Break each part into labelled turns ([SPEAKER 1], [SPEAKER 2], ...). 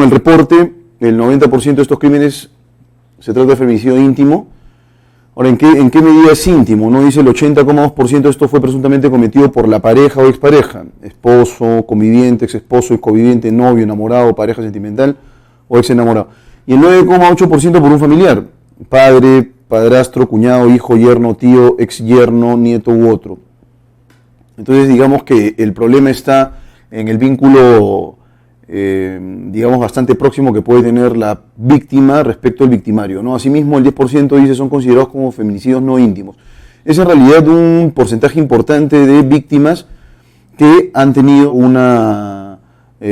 [SPEAKER 1] el reporte, el 90% de estos crímenes se trata de feminicidio íntimo. Ahora, ¿en qué medida es íntimo? ¿No? Dice el 80,2% de esto fue presuntamente cometido por la pareja o expareja, esposo, conviviente, ex esposo, ex conviviente, novio, enamorado, pareja sentimental o ex enamorado. Y el 9,8% por un familiar, padre, padrastro, cuñado, hijo, yerno, tío, ex yerno, nieto u otro. Entonces digamos que el problema está en el vínculo, digamos, bastante próximo que puede tener la víctima respecto al victimario, ¿no? Asimismo, el 10% dice son considerados como feminicidios no íntimos. Es en realidad un porcentaje importante de víctimas que han tenido una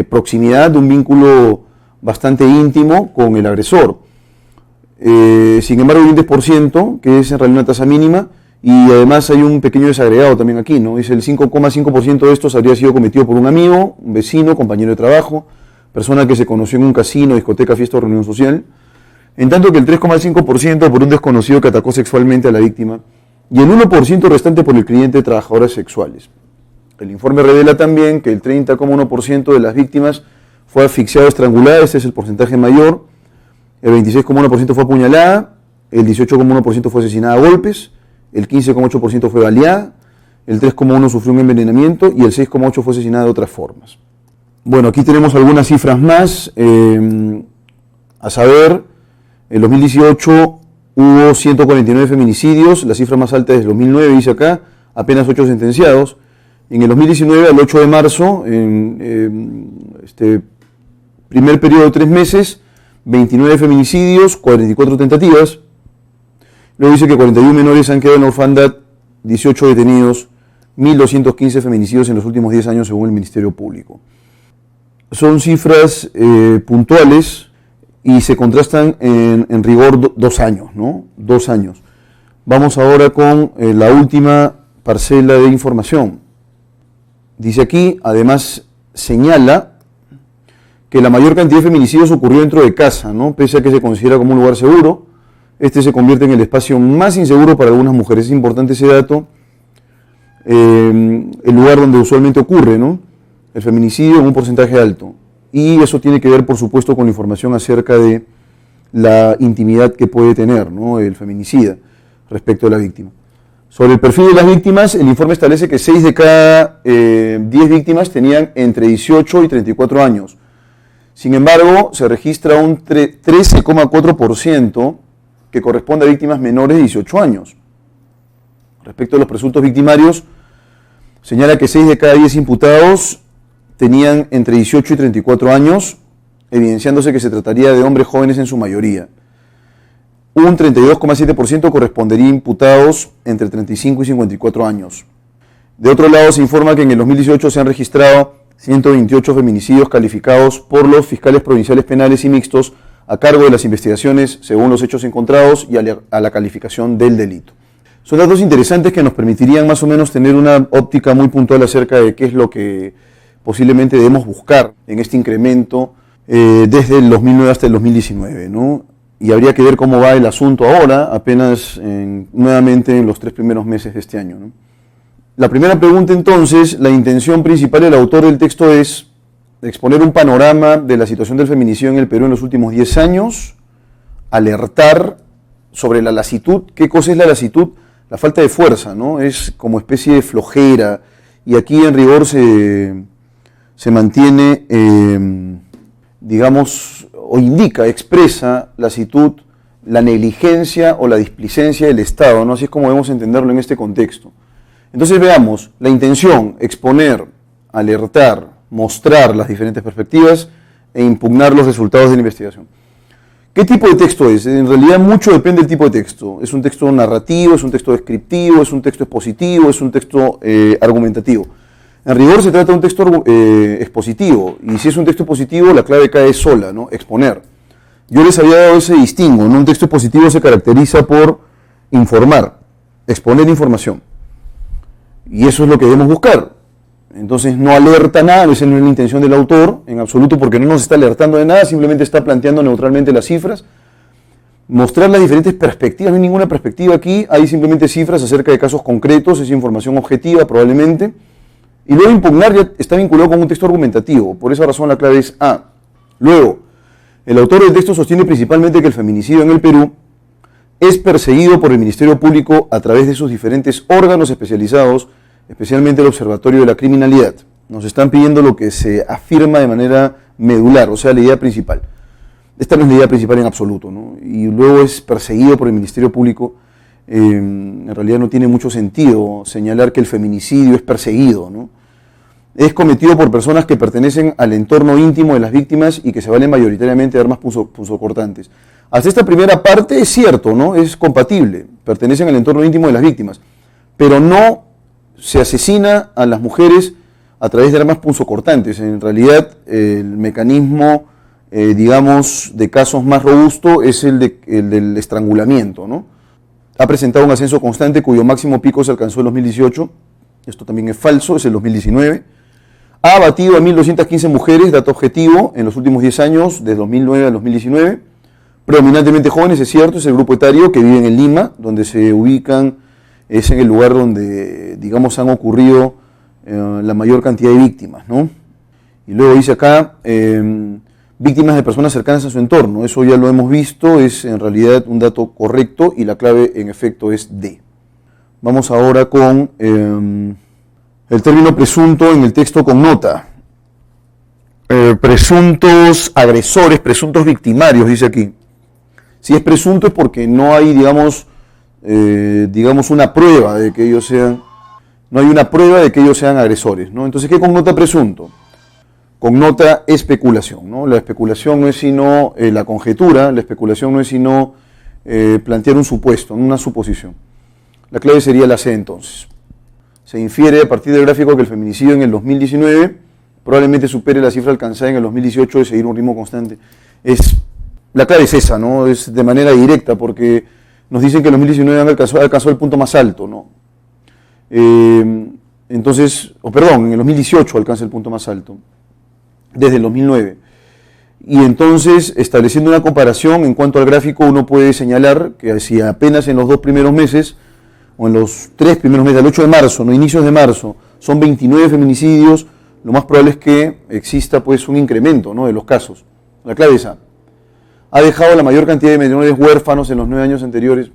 [SPEAKER 1] proximidad, un vínculo bastante íntimo con el agresor. Sin embargo, hay un 10%, que es en realidad una tasa mínima, y además hay un pequeño desagregado también aquí, ¿no? Dice el 5,5% de estos habría sido cometido por un amigo, un vecino, compañero de trabajo, persona que se conoció en un casino, discoteca, fiesta o reunión social, en tanto que el 3,5% por un desconocido que atacó sexualmente a la víctima, y el 1% restante por el cliente de trabajadoras sexuales. El informe revela también que el 30,1% de las víctimas fue asfixiado o estrangulada, ese es el porcentaje mayor, el 26,1% fue apuñalada, el 18,1% fue asesinada a golpes, el 15,8% fue baleada, el 3,1% sufrió un envenenamiento y el 6,8% fue asesinada de otras formas. Bueno, aquí tenemos algunas cifras más, a saber, en 2018 hubo 149 feminicidios, la cifra más alta es el 2009, dice acá, apenas 8 sentenciados. En el 2019, al 8 de marzo, en este primer periodo de 3 meses, 29 feminicidios, 44 tentativas. Luego dice que 41 menores han quedado en la orfandad, 18 detenidos, 1.215 feminicidios en los últimos 10 años según el Ministerio Público. Son cifras puntuales y se contrastan en rigor 2 años, ¿no? 2 años. Vamos ahora con la última parcela de información. Dice aquí, además señala que la mayor cantidad de feminicidios ocurrió dentro de casa, ¿no? Pese a que se considera como un lugar seguro, este se convierte en el espacio más inseguro para algunas mujeres. Es importante ese dato, el lugar donde usualmente ocurre, ¿no? El feminicidio en un porcentaje alto. Y eso tiene que ver, por supuesto, con la información acerca de la intimidad que puede tener, ¿no?, el feminicida respecto a la víctima. Sobre el perfil de las víctimas, el informe establece que 6 de cada 10 víctimas tenían entre 18 y 34 años. Sin embargo, se registra un 13,4% que corresponde a víctimas menores de 18 años. Respecto a los presuntos victimarios, señala que 6 de cada 10 imputados tenían entre 18 y 34 años, evidenciándose que se trataría de hombres jóvenes en su mayoría. Un 32,7% correspondería a imputados entre 35 y 54 años. De otro lado, se informa que en el 2018 se han registrado 128 feminicidios calificados por los fiscales provinciales penales y mixtos a cargo de las investigaciones según los hechos encontrados y a la calificación del delito. Son datos interesantes que nos permitirían más o menos tener una óptica muy puntual acerca de qué es lo que posiblemente debemos buscar en este incremento desde el 2009 hasta el 2019, ¿no? Y habría que ver cómo va el asunto ahora, apenas nuevamente en los 3 primeros meses de este año, ¿no? La primera pregunta entonces, la intención principal del autor del texto es exponer un panorama de la situación del feminicidio en el Perú en los últimos 10 años, alertar sobre la lasitud. ¿Qué cosa es la lasitud? La falta de fuerza, ¿no? Es como especie de flojera, y aquí en rigor se mantiene, digamos, o indica, expresa lasitud, la negligencia o la displicencia del Estado, ¿no? Así es como debemos entenderlo en este contexto. Entonces veamos, la intención, exponer, alertar, mostrar las diferentes perspectivas e impugnar los resultados de la investigación. ¿Qué tipo de texto es? En realidad mucho depende del tipo de texto. ¿Es un texto narrativo, es un texto descriptivo, es un texto expositivo, es un texto argumentativo? En rigor se trata de un texto expositivo, y si es un texto expositivo la clave cae sola, ¿no? Exponer. Yo les había dado ese distingo, ¿no? Un texto expositivo se caracteriza por informar, exponer información. Y eso es lo que debemos buscar. Entonces no alerta nada, esa no es la intención del autor en absoluto, porque no nos está alertando de nada, simplemente está planteando neutralmente las cifras. Mostrar las diferentes perspectivas, no hay ninguna perspectiva aquí, hay simplemente cifras acerca de casos concretos, es información objetiva probablemente. Y luego impugnar ya está vinculado con un texto argumentativo, por esa razón la clave es A. Luego, El autor del texto sostiene principalmente que el feminicidio en el Perú es perseguido por el Ministerio Público a través de sus diferentes órganos especializados, especialmente el Observatorio de la Criminalidad. Nos están pidiendo lo que se afirma de manera medular, o sea, la idea principal. Esta no es la idea principal en absoluto, ¿no? Y luego es perseguido por el Ministerio Público. En realidad no tiene mucho sentido señalar que el feminicidio es perseguido, ¿no? Es cometido por personas que pertenecen al entorno íntimo de las víctimas y que se valen mayoritariamente de armas punzocortantes. Hasta esta primera parte es cierto, ¿no? Es compatible, pertenecen al entorno íntimo de las víctimas, pero no se asesina a las mujeres a través de armas punzocortantes. En realidad el mecanismo, digamos, de casos más robusto es el del estrangulamiento, ¿no? Ha presentado un ascenso constante cuyo máximo pico se alcanzó en 2018, esto también es falso, es el 2019. Ha abatido a 1.215 mujeres, dato objetivo, en los últimos 10 años, de 2009 al 2019, predominantemente jóvenes, es cierto, es el grupo etario que viven en Lima, donde se ubican, es en el lugar donde, digamos, han ocurrido la mayor cantidad de víctimas, ¿no? Y luego dice acá, víctimas de personas cercanas a su entorno, eso ya lo hemos visto, es en realidad un dato correcto y la clave en efecto es D. Vamos ahora con el término presunto en el texto connota. Presuntos agresores, presuntos victimarios, dice aquí. Si es presunto es porque no hay, digamos, una prueba de que ellos sean, no hay una prueba de que ellos sean agresores, ¿no? Entonces, ¿qué connota presunto? Connota especulación, ¿no? La especulación no es sino la conjetura, la especulación no es sino plantear un supuesto, una suposición. La clave sería la C entonces. Se infiere a partir del gráfico que el feminicidio en el 2019 probablemente supere la cifra alcanzada en el 2018 de seguir un ritmo constante. La clave es esa, ¿no? Es de manera directa, porque nos dicen que en el 2019 alcanzó el punto más alto, ¿no? Entonces, en el 2018 alcanza el punto más alto, desde el 2009. Y entonces, estableciendo una comparación en cuanto al gráfico, uno puede señalar que si apenas en los 2 primeros meses, o en los 3 primeros meses, el 8 de marzo, no, inicios de marzo, son 29 feminicidios, lo más probable es que exista pues un incremento, ¿no?, de los casos. La clave es esa. Ha dejado la mayor cantidad de menores huérfanos en los 9 años anteriores.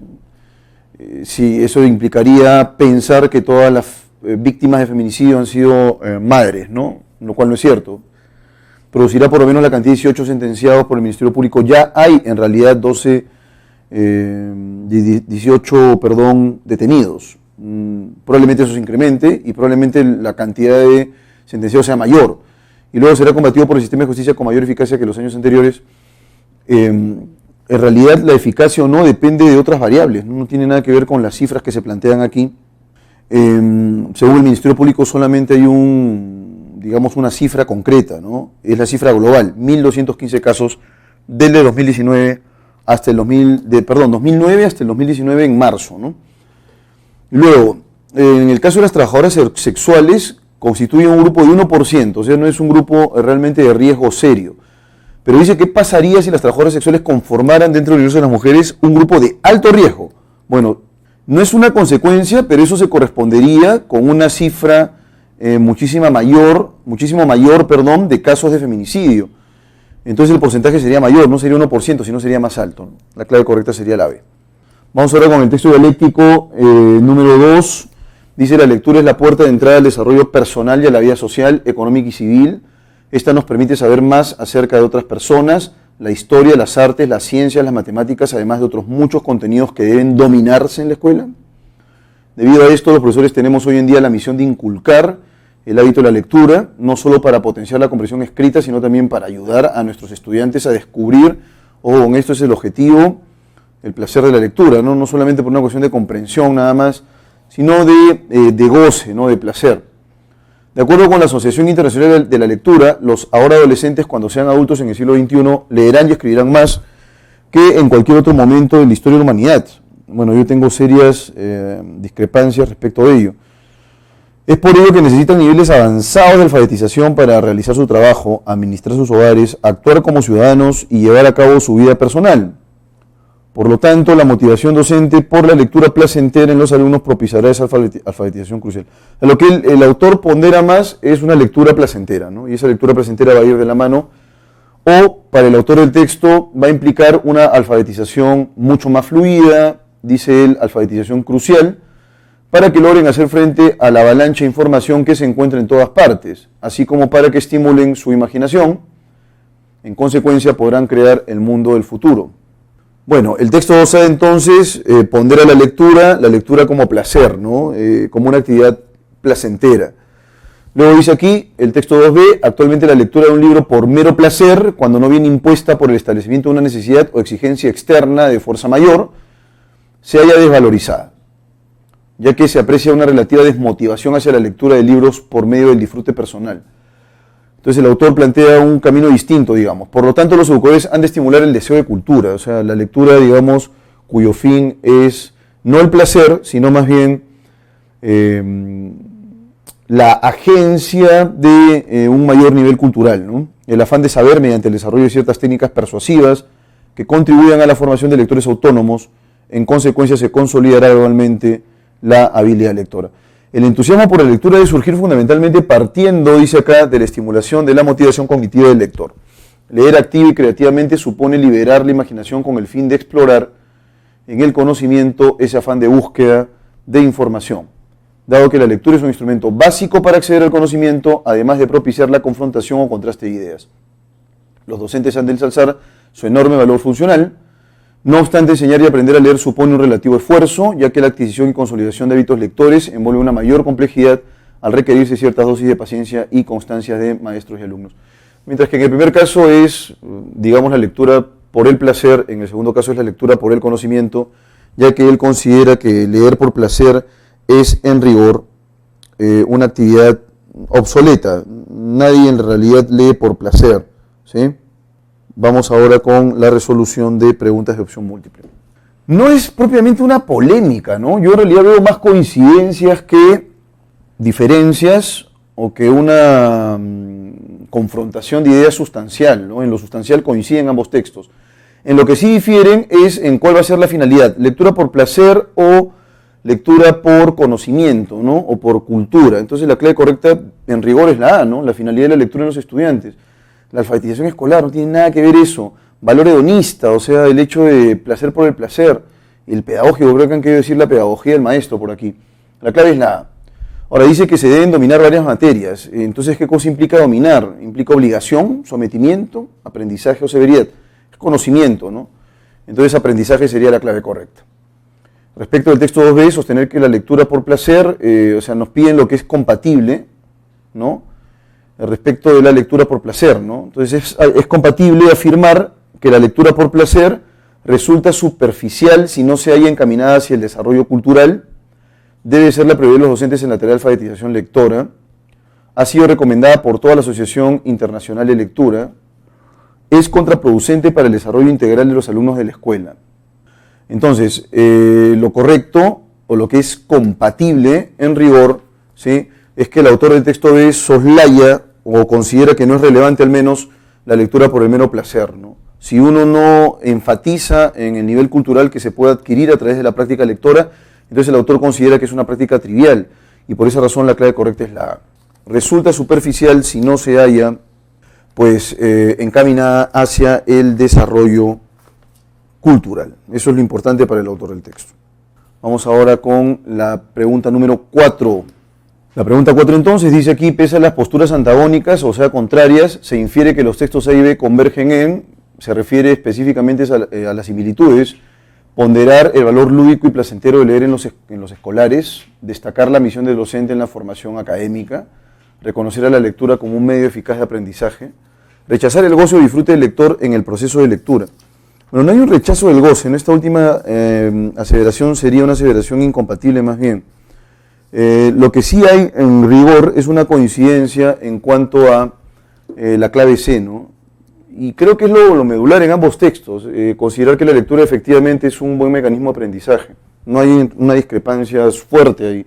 [SPEAKER 1] Sí, eso implicaría pensar que todas las víctimas de feminicidio han sido madres, ¿no?, lo cual no es cierto. Producirá por lo menos la cantidad de 18 sentenciados por el Ministerio Público. Ya hay en realidad 18 detenidos. Probablemente eso se incremente y probablemente la cantidad de sentenciados sea mayor. Y luego será combatido por el sistema de justicia con mayor eficacia que los años anteriores. En realidad la eficacia o no depende de otras variables, no tiene nada que ver con las cifras que se plantean aquí. Según el Ministerio Público solamente hay una cifra concreta, ¿no? Es la cifra global, 1.215 casos desde 2019 hasta el 2009 hasta el 2019 en marzo, ¿no? Luego, en el caso de las trabajadoras sexuales, constituyen un grupo de 1%, o sea, no es un grupo realmente de riesgo serio. Pero dice, ¿qué pasaría si las trabajadoras sexuales conformaran dentro del universo de las mujeres un grupo de alto riesgo? Bueno, no es una consecuencia, pero eso se correspondería con una cifra muchísimo mayor, de casos de feminicidio. Entonces el porcentaje sería mayor, no sería 1%, sino sería más alto, ¿no? La clave correcta sería la B. Vamos ahora con el texto dialéctico número 2. Dice, la lectura es la puerta de entrada al desarrollo personal y a la vida social, económica y civil. Esta nos permite saber más acerca de otras personas, la historia, las artes, las ciencias, las matemáticas, además de otros muchos contenidos que deben dominarse en la escuela. Debido a esto, los profesores tenemos hoy en día la misión de inculcar el hábito de la lectura, no solo para potenciar la comprensión escrita, sino también para ayudar a nuestros estudiantes a descubrir, con esto es el objetivo, el placer de la lectura, no solamente por una cuestión de comprensión nada más, sino de goce, ¿no?, de placer. De acuerdo con la Asociación Internacional de la Lectura, los ahora adolescentes, cuando sean adultos en el siglo XXI, leerán y escribirán más que en cualquier otro momento de la historia de la humanidad. Bueno, yo tengo serias discrepancias respecto de ello. Es por ello que necesitan niveles avanzados de alfabetización para realizar su trabajo, administrar sus hogares, actuar como ciudadanos y llevar a cabo su vida personal. Por lo tanto, la motivación docente por la lectura placentera en los alumnos propiciará esa alfabetización crucial. Lo que el autor pondera más es una lectura placentera, ¿no? Y esa lectura placentera va a ir de la mano, o para el autor del texto va a implicar una alfabetización mucho más fluida, dice él, alfabetización crucial, para que logren hacer frente a la avalancha de información que se encuentra en todas partes, así como para que estimulen su imaginación. En consecuencia, podrán crear el mundo del futuro. Bueno, el texto 2A entonces pondera la lectura como placer, ¿no? Como una actividad placentera. Luego dice aquí, el texto 2B, actualmente la lectura de un libro por mero placer, cuando no viene impuesta por el establecimiento de una necesidad o exigencia externa de fuerza mayor, se halla desvalorizada, ya que se aprecia una relativa desmotivación hacia la lectura de libros por medio del disfrute personal. Entonces el autor plantea un camino distinto, digamos. Por lo tanto, los educadores han de estimular el deseo de cultura, o sea, la lectura, digamos, cuyo fin es no el placer, sino más bien la agencia de un mayor nivel cultural, ¿no? El afán de saber mediante el desarrollo de ciertas técnicas persuasivas que contribuyan a la formación de lectores autónomos. En consecuencia, se consolidará gradualmente la habilidad lectora. El entusiasmo por la lectura debe surgir fundamentalmente partiendo, dice acá, de la estimulación de la motivación cognitiva del lector. Leer activa y creativamente supone liberar la imaginación con el fin de explorar en el conocimiento ese afán de búsqueda de información. Dado que la lectura es un instrumento básico para acceder al conocimiento, además de propiciar la confrontación o contraste de ideas. Los docentes han de ensalzar su enorme valor funcional. No obstante, enseñar y aprender a leer supone un relativo esfuerzo, ya que la adquisición y consolidación de hábitos lectores envuelve una mayor complejidad al requerirse ciertas dosis de paciencia y constancia de maestros y alumnos. Mientras que en el primer caso es, digamos, la lectura por el placer, en el segundo caso es la lectura por el conocimiento, ya que él considera que leer por placer es en rigor una actividad obsoleta. Nadie en realidad lee por placer, ¿sí? Vamos ahora con la resolución de preguntas de opción múltiple. No es propiamente una polémica, ¿no? Yo en realidad veo más coincidencias que diferencias o que una confrontación de ideas sustancial, ¿no? En lo sustancial coinciden ambos textos. En lo que sí difieren es en cuál va a ser la finalidad, lectura por placer o lectura por conocimiento, ¿no? O por cultura. Entonces la clave correcta en rigor es la A, ¿no? La finalidad de la lectura en los estudiantes. La alfabetización escolar no tiene nada que ver eso. Valor hedonista, o sea, el hecho de placer por el placer. El pedagógico, creo que han querido decir la pedagogía del maestro por aquí. La clave es la A. Ahora dice que se deben dominar varias materias. Entonces, ¿qué cosa implica dominar? Implica obligación, sometimiento, aprendizaje o severidad. Es conocimiento, ¿no? Entonces, aprendizaje sería la clave correcta. Respecto del texto 2B, sostener que la lectura por placer, o sea, nos piden lo que es compatible, ¿no? Respecto de la lectura por placer, ¿no? Entonces es compatible afirmar que la lectura por placer resulta superficial si no se halla encaminada hacia el desarrollo cultural. Debe ser la prioridad de los docentes en la tarea de alfabetización lectora. Ha sido recomendada por toda la Asociación Internacional de Lectura. Es contraproducente para el desarrollo integral de los alumnos de la escuela. Entonces, lo correcto o lo que es compatible en rigor, ¿sí?, es que el autor del texto B soslaya o considera que no es relevante al menos la lectura por el mero placer, ¿no? Si uno no enfatiza en el nivel cultural que se puede adquirir a través de la práctica lectora, entonces el autor considera que es una práctica trivial y por esa razón la clave correcta es la A. Resulta superficial si no se halla pues encaminada hacia el desarrollo cultural. Eso es lo importante para el autor del texto. Vamos ahora con la pregunta número 4. La pregunta 4 entonces dice aquí, pese a las posturas antagónicas, o sea, contrarias, se infiere que los textos A y B convergen en, se refiere específicamente a las similitudes, ponderar el valor lúdico y placentero de leer en los escolares, destacar la misión del docente en la formación académica, reconocer a la lectura como un medio eficaz de aprendizaje, rechazar el goce o disfrute del lector en el proceso de lectura. Bueno, no hay un rechazo del goce, ¿no? Esta última aseveración sería una aseveración incompatible más bien. Lo que sí hay en rigor es una coincidencia en cuanto a la clave C, ¿no? Y creo que es lo medular en ambos textos, considerar que la lectura efectivamente es un buen mecanismo de aprendizaje. No hay una discrepancia fuerte ahí.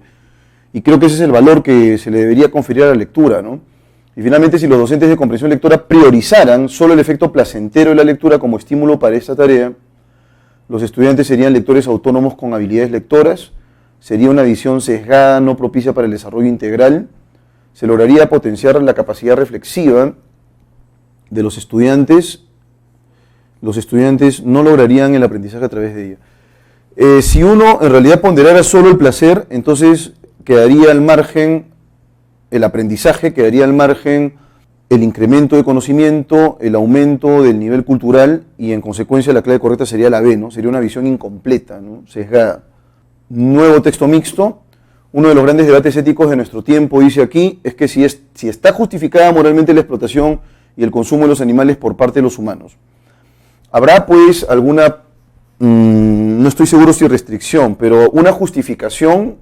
[SPEAKER 1] Y creo que ese es el valor que se le debería conferir a la lectura, ¿no? Y finalmente, si los docentes de comprensión lectora priorizaran solo el efecto placentero de la lectura como estímulo para esta tarea, los estudiantes serían lectores autónomos con habilidades lectoras, sería una visión sesgada, no propicia para el desarrollo integral, se lograría potenciar la capacidad reflexiva de los estudiantes no lograrían el aprendizaje a través de ella. Si uno en realidad ponderara solo el placer, entonces quedaría al margen el aprendizaje, quedaría al margen el incremento de conocimiento, el aumento del nivel cultural y en consecuencia la clave correcta sería la B, ¿no? Sería una visión incompleta, ¿no? Sesgada. Nuevo texto mixto. Uno de los grandes debates éticos de nuestro tiempo, dice aquí, es que si está justificada moralmente la explotación y el consumo de los animales por parte de los humanos. Habrá pues alguna, no estoy seguro si restricción, pero una justificación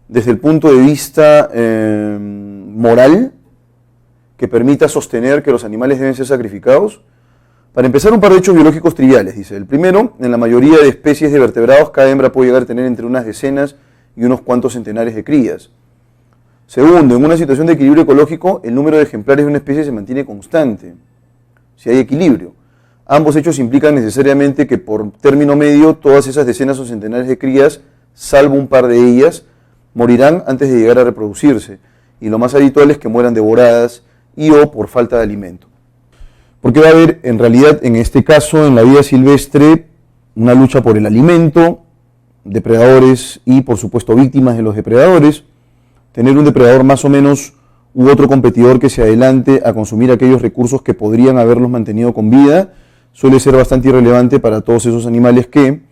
[SPEAKER 1] desde el punto de vista moral que permita sostener que los animales deben ser sacrificados. Para empezar, un par de hechos biológicos triviales, dice. El primero, en la mayoría de especies de vertebrados, cada hembra puede llegar a tener entre unas decenas y unos cuantos centenares de crías. Segundo, en una situación de equilibrio ecológico, el número de ejemplares de una especie se mantiene constante, si hay equilibrio. Ambos hechos implican necesariamente que por término medio todas esas decenas o centenares de crías, salvo un par de ellas, morirán antes de llegar a reproducirse, y lo más habitual es que mueran devoradas y o por falta de alimento. Porque va a haber, en realidad, en este caso, en la vida silvestre, una lucha por el alimento, depredadores y, por supuesto, víctimas de los depredadores, tener un depredador más o menos u otro competidor que se adelante a consumir aquellos recursos que podrían haberlos mantenido con vida, suele ser bastante irrelevante para todos esos animales que,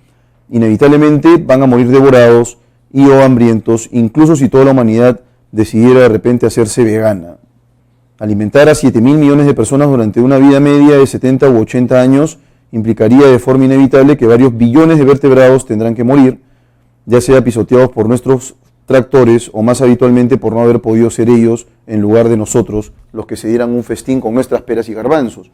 [SPEAKER 1] inevitablemente, van a morir devorados y o hambrientos, incluso si toda la humanidad decidiera de repente hacerse vegana. Alimentar a 7.000 millones de personas durante una vida media de 70 u 80 años implicaría de forma inevitable que varios billones de vertebrados tendrán que morir, ya sea pisoteados por nuestros tractores o más habitualmente por no haber podido ser ellos, en lugar de nosotros, los que se dieran un festín con nuestras peras y garbanzos.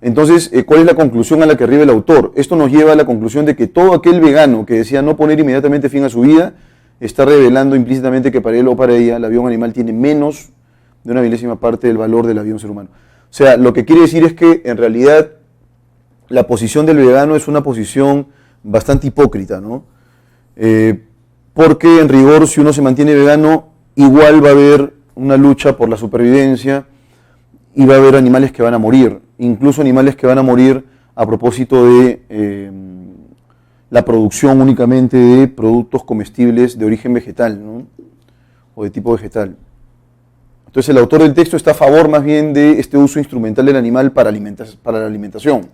[SPEAKER 1] Entonces, ¿cuál es la conclusión a la que arriba el autor? Esto nos lleva a la conclusión de que todo aquel vegano que decía no poner inmediatamente fin a su vida, está revelando implícitamente que para él o para ella la vida de un animal tiene menos de una milésima parte del valor de la vida de un ser humano. O sea, lo que quiere decir es que en realidad la posición del vegano es una posición bastante hipócrita, ¿no? Porque en rigor, si uno se mantiene vegano, igual va a haber una lucha por la supervivencia y va a haber animales que van a morir, incluso animales que van a morir a propósito de la producción únicamente de productos comestibles de origen vegetal, ¿no? O de tipo vegetal. Entonces el autor del texto está a favor más bien de este uso instrumental del animal para la alimentación.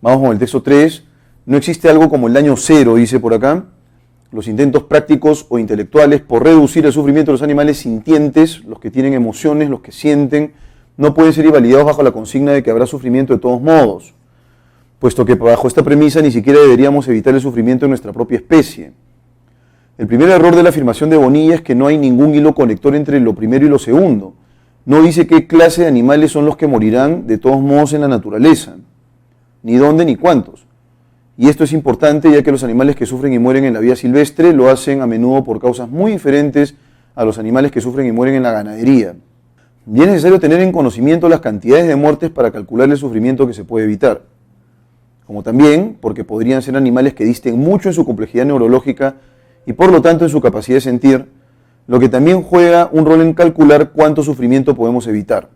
[SPEAKER 1] Vamos con el texto 3. No existe algo como el daño cero, dice por acá. Los intentos prácticos o intelectuales por reducir el sufrimiento de los animales sintientes, los que tienen emociones, los que sienten, no pueden ser invalidados bajo la consigna de que habrá sufrimiento de todos modos, puesto que bajo esta premisa ni siquiera deberíamos evitar el sufrimiento de nuestra propia especie. El primer error de la afirmación de Bonilla es que no hay ningún hilo conector entre lo primero y lo segundo. No dice qué clase de animales son los que morirán de todos modos en la naturaleza, ni dónde ni cuántos. Y esto es importante ya que los animales que sufren y mueren en la vida silvestre lo hacen a menudo por causas muy diferentes a los animales que sufren y mueren en la ganadería. Y es necesario tener en conocimiento las cantidades de muertes para calcular el sufrimiento que se puede evitar. Como también porque podrían ser animales que disten mucho en su complejidad neurológica y por lo tanto en su capacidad de sentir, lo que también juega un rol en calcular cuánto sufrimiento podemos evitar.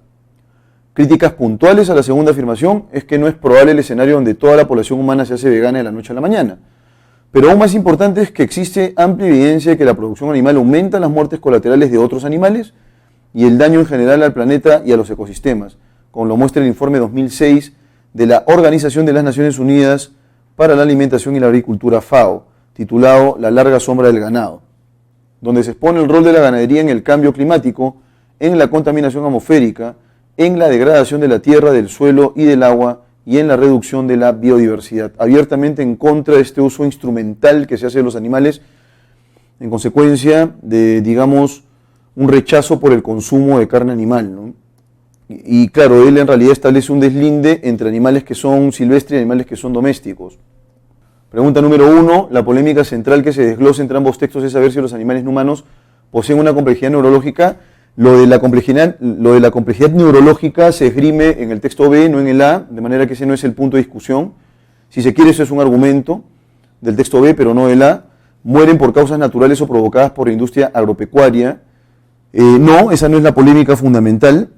[SPEAKER 1] Críticas puntuales a la segunda afirmación es que no es probable el escenario donde toda la población humana se hace vegana de la noche a la mañana. Pero aún más importante es que existe amplia evidencia de que la producción animal aumenta las muertes colaterales de otros animales y el daño en general al planeta y a los ecosistemas, como lo muestra el informe 2006 de la Organización de las Naciones Unidas para la Alimentación y la Agricultura, FAO, titulado La larga sombra del ganado, donde se expone el rol de la ganadería en el cambio climático, en la contaminación atmosférica, en la degradación de la tierra, del suelo y del agua y en la reducción de la biodiversidad, abiertamente en contra de este uso instrumental que se hace de los animales, en consecuencia de, digamos, un rechazo por el consumo de carne animal, ¿no? Y claro, él en realidad establece un deslinde entre animales que son silvestres y animales que son domésticos. Pregunta número 1, la polémica central que se desglosa entre ambos textos es saber si los animales no humanos poseen una complejidad neurológica. Lo de la complejidad neurológica se esgrime en el texto B, no en el A, de manera que ese no es el punto de discusión. Si se quiere, eso es un argumento del texto B, pero no del A. Mueren por causas naturales o provocadas por la industria agropecuaria. No, esa no es la polémica fundamental.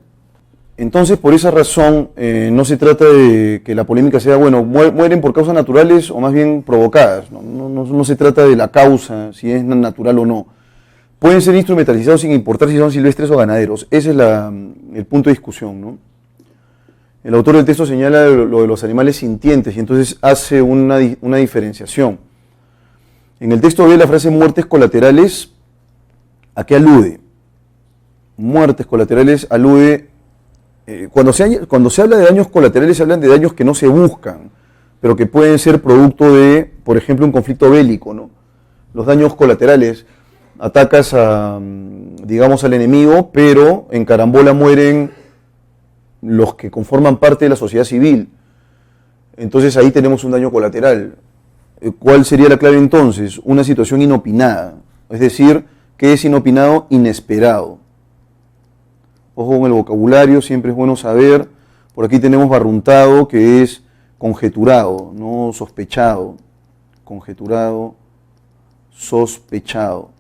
[SPEAKER 1] Entonces, por esa razón, no se trata de que la polémica sea, bueno, mueren por causas naturales o más bien provocadas. No se trata de la causa, si es natural o no. Pueden ser instrumentalizados sin importar si son silvestres o ganaderos. Ese es el punto de discusión, ¿no? El autor del texto señala lo de los animales sintientes y entonces hace una diferenciación. En el texto B la frase muertes colaterales, ¿a qué alude? Muertes colaterales alude, cuando se habla de daños colaterales se hablan de daños que no se buscan, pero que pueden ser producto de, por ejemplo, un conflicto bélico, ¿no? Los daños colaterales, atacas digamos, al enemigo, pero en carambola mueren los que conforman parte de la sociedad civil. Entonces ahí tenemos un daño colateral. ¿Cuál sería la clave entonces? Una situación inopinada. Es decir, ¿qué es inopinado? Inesperado. Ojo con el vocabulario, siempre es bueno saber. Por aquí tenemos barruntado, que es conjeturado, no sospechado. Conjeturado, sospechado.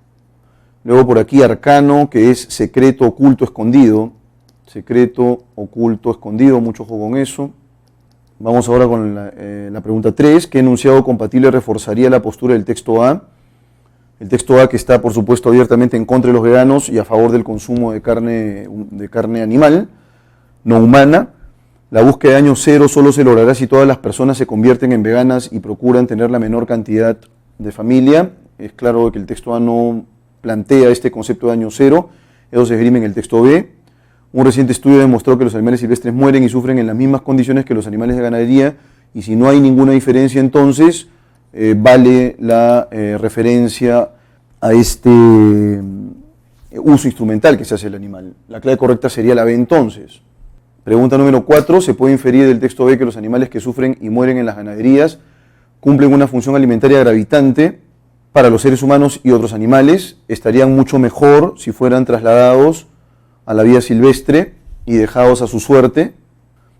[SPEAKER 1] Luego por aquí arcano, que es secreto, oculto, escondido. Secreto, oculto, escondido, mucho ojo con eso. Vamos ahora con la pregunta 3. ¿Qué enunciado compatible reforzaría la postura del texto A? El texto A que está, por supuesto, abiertamente en contra de los veganos y a favor del consumo de carne animal, no humana. La búsqueda de año cero solo se logrará si todas las personas se convierten en veganas y procuran tener la menor cantidad de familia. Es claro que el texto A no plantea este concepto de año cero. Eso se esgrime en el texto B. Un reciente estudio demostró que los animales silvestres mueren y sufren en las mismas condiciones que los animales de ganadería, y si no hay ninguna diferencia entonces vale la referencia a este uso instrumental que se hace del animal. La clave correcta sería la B entonces. Pregunta número 4. ¿Se puede inferir del texto B que los animales que sufren y mueren en las ganaderías cumplen una función alimentaria gravitante para los seres humanos y otros animales? Estarían mucho mejor si fueran trasladados a la vida silvestre y dejados a su suerte.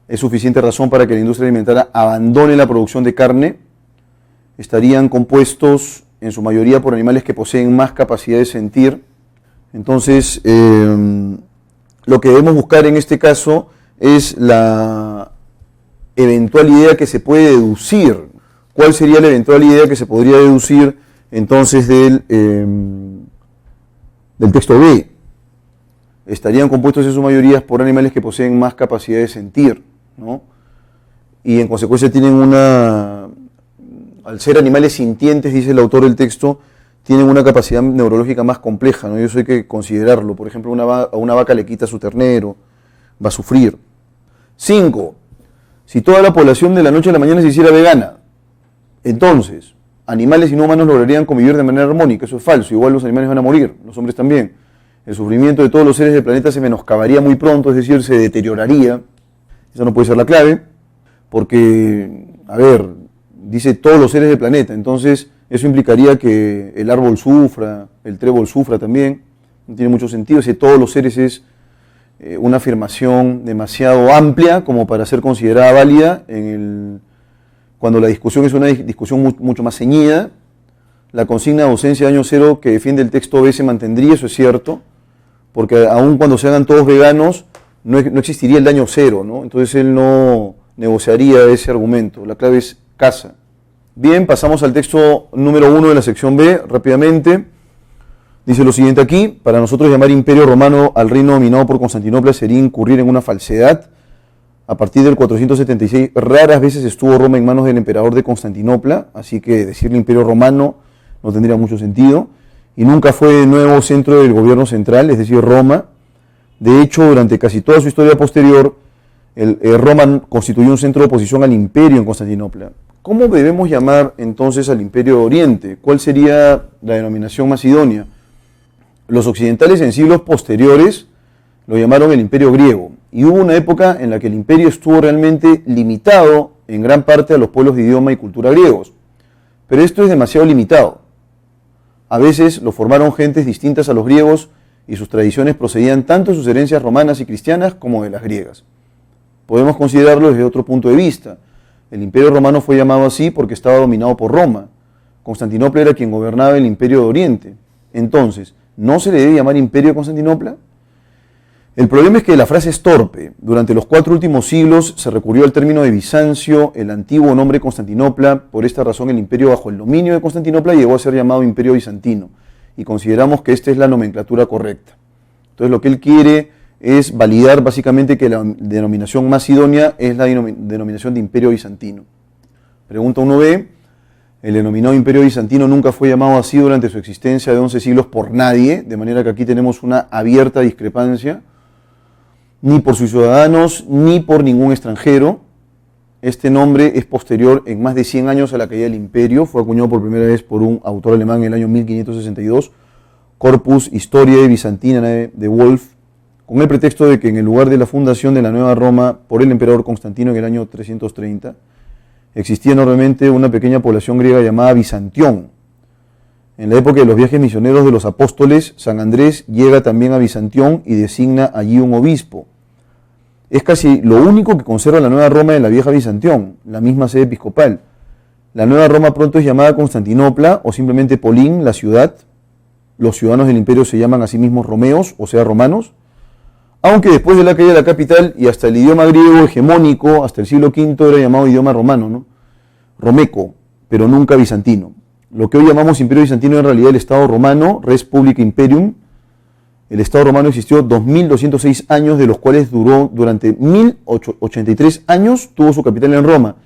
[SPEAKER 1] Es suficiente razón para que la industria alimentaria abandone la producción de carne. Estarían compuestos en su mayoría por animales que poseen más capacidad de sentir. Entonces, lo que debemos buscar en este caso es la eventual idea que se puede deducir. ¿Cuál sería la eventual idea que se podría deducir entonces del texto B? Estarían compuestos en su mayoría por animales que poseen más capacidad de sentir, ¿no? Y en consecuencia tienen al ser animales sintientes, dice el autor del texto, tienen una capacidad neurológica más compleja, ¿no? Y eso hay que considerarlo. Por ejemplo, a una vaca le quita su ternero, va a sufrir. 5. Si toda la población de la noche a la mañana se hiciera vegana, entonces animales y no humanos lograrían convivir de manera armónica. Eso es falso. Igual los animales van a morir, los hombres también. El sufrimiento de todos los seres del planeta se menoscabaría muy pronto, es decir, se deterioraría. Esa no puede ser la clave, porque, a ver, dice todos los seres del planeta, entonces eso implicaría que el árbol sufra, el trébol sufra también. No tiene mucho sentido. Ese todos los seres es una afirmación demasiado amplia como para ser considerada válida cuando la discusión es una discusión mucho más ceñida. La consigna de ausencia de año cero que defiende el texto B se mantendría, eso es cierto, porque aun cuando se hagan todos veganos, no existiría el daño cero, ¿no? Entonces él no negociaría ese argumento. La clave es casa. Bien, pasamos al texto número 1 de la sección B, rápidamente. Dice lo siguiente aquí: para nosotros llamar imperio romano al reino dominado por Constantinopla sería incurrir en una falsedad. A partir del 476, raras veces estuvo Roma en manos del emperador de Constantinopla, así que decirle imperio romano no tendría mucho sentido. Y nunca fue de nuevo centro del gobierno central, es decir, Roma. De hecho, durante casi toda su historia posterior, Roma constituyó un centro de oposición al imperio en Constantinopla. ¿Cómo debemos llamar entonces al imperio de Oriente? ¿Cuál sería la denominación más idónea? Los occidentales en siglos posteriores lo llamaron el imperio griego, y hubo una época en la que el imperio estuvo realmente limitado en gran parte a los pueblos de idioma y cultura griegos. Pero esto es demasiado limitado. A veces lo formaron gentes distintas a los griegos y sus tradiciones procedían tanto de sus herencias romanas y cristianas como de las griegas. Podemos considerarlo desde otro punto de vista. El imperio romano fue llamado así porque estaba dominado por Roma. Constantinopla era quien gobernaba el imperio de Oriente. Entonces, ¿no se le debe llamar imperio de Constantinopla? El problema es que la frase es torpe. Durante los 4 últimos siglos se recurrió al término de Bizancio, el antiguo nombre Constantinopla. Por esta razón el imperio bajo el dominio de Constantinopla llegó a ser llamado Imperio Bizantino. Y consideramos que esta es la nomenclatura correcta. Entonces lo que él quiere es validar básicamente que la denominación más idónea es la denominación de Imperio Bizantino. Pregunta 1b. El denominado Imperio Bizantino nunca fue llamado así durante su existencia de 11 siglos por nadie, de manera que aquí tenemos una abierta discrepancia. Ni por sus ciudadanos, ni por ningún extranjero. Este nombre es posterior en más de 100 años a la caída del imperio. Fue acuñado por primera vez por un autor alemán en el año 1562, Corpus Historiae Byzantinae de Wolf, con el pretexto de que en el lugar de la fundación de la Nueva Roma por el emperador Constantino en el año 330, existía enormemente una pequeña población griega llamada Bizantión. En la época de los viajes misioneros de los apóstoles, San Andrés llega también a Bizantión y designa allí un obispo. Es casi lo único que conserva la Nueva Roma de la vieja Bizantión, la misma sede episcopal. La Nueva Roma pronto es llamada Constantinopla o simplemente Polín, la ciudad. Los ciudadanos del imperio se llaman a sí mismos romeos, o sea, romanos. Aunque después de la caída de la capital y hasta el idioma griego hegemónico, hasta el siglo V era llamado idioma romano, ¿no? Romeco, pero nunca bizantino. Lo que hoy llamamos Imperio Bizantino es en realidad el Estado Romano, Res Publica Imperium. El Estado Romano existió 2206 años, de los cuales duró durante 1083 años, tuvo su capital en Roma,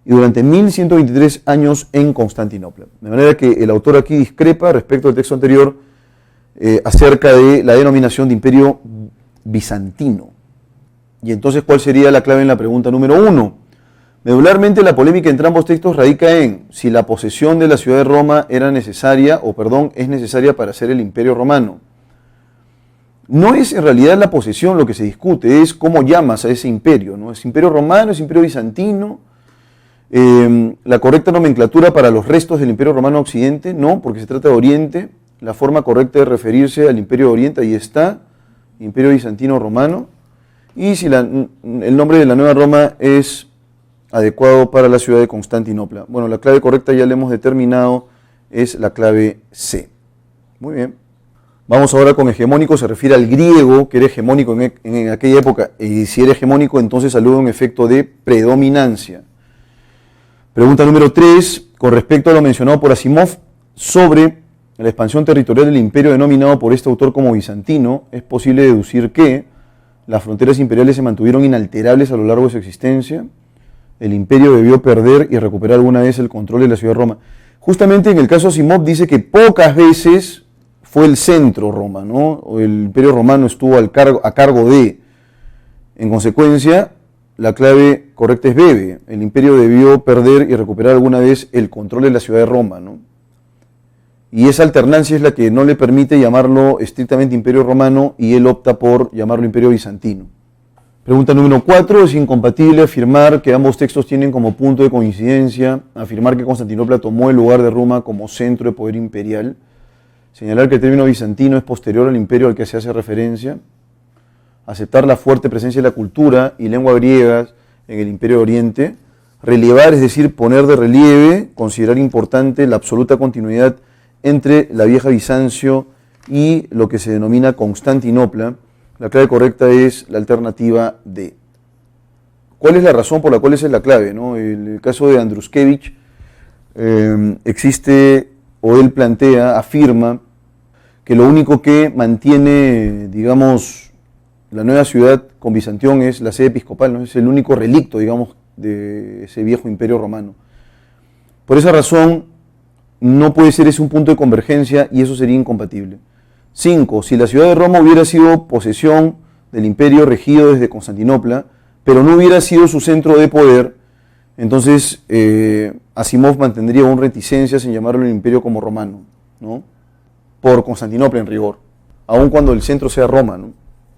[SPEAKER 1] y durante 1123 años en Constantinopla. De manera que el autor aquí discrepa respecto al texto anterior acerca de la denominación de Imperio Bizantino. Y entonces, ¿cuál sería la clave en la pregunta número 1? Medularmente, la polémica entre ambos textos radica en si la posesión de la ciudad de Roma es necesaria para ser el Imperio Romano. No es en realidad la posesión lo que se discute, es cómo llamas a ese imperio, ¿no? ¿Es Imperio Romano, es Imperio Bizantino? La correcta nomenclatura para los restos del Imperio Romano Occidente, no, porque se trata de Oriente. La forma correcta de referirse al Imperio de Oriente, ahí está, Imperio Bizantino Romano. Y si el nombre de la Nueva Roma es adecuado para la ciudad de Constantinopla. Bueno, la clave correcta ya la hemos determinado, es la clave C. Muy bien. Vamos ahora con hegemónico, se refiere al griego, que era hegemónico en aquella época, y si era hegemónico entonces alude a un efecto de predominancia. Pregunta número 3, con respecto a lo mencionado por Asimov sobre la expansión territorial del imperio denominado por este autor como bizantino, es posible deducir que las fronteras imperiales se mantuvieron inalterables a lo largo de su existencia. El imperio debió perder y recuperar alguna vez el control de la ciudad de Roma. Justamente en el caso de Asimov dice que pocas veces fue el centro Roma, ¿no? O el imperio romano estuvo a cargo de. En consecuencia, la clave correcta es Bebe. El imperio debió perder y recuperar alguna vez el control de la ciudad de Roma, ¿no? Y esa alternancia es la que no le permite llamarlo estrictamente imperio romano y él opta por llamarlo imperio bizantino. Pregunta número 4. Es incompatible afirmar que ambos textos tienen como punto de coincidencia afirmar que Constantinopla tomó el lugar de Roma como centro de poder imperial, señalar que el término bizantino es posterior al imperio al que se hace referencia, aceptar la fuerte presencia de la cultura y lengua griegas en el Imperio de Oriente, relevar, es decir, poner de relieve, considerar importante la absoluta continuidad entre la vieja Bizancio y lo que se denomina Constantinopla. La clave correcta es la alternativa D. ¿Cuál es la razón por la cual esa es la clave, ¿no? En el caso de Andruskevich existe, o él afirma que lo único que mantiene, digamos, la nueva ciudad con Bizantión es la sede episcopal, ¿no? Es el único relicto, digamos, de ese viejo imperio romano. Por esa razón, no puede ser ese un punto de convergencia y eso sería incompatible. 5. Si la ciudad de Roma hubiera sido posesión del imperio regido desde Constantinopla, pero no hubiera sido su centro de poder, entonces Asimov mantendría aún reticencias en llamarlo el imperio como romano, ¿no? Por Constantinopla en rigor, aun cuando el centro sea Roma, ¿no?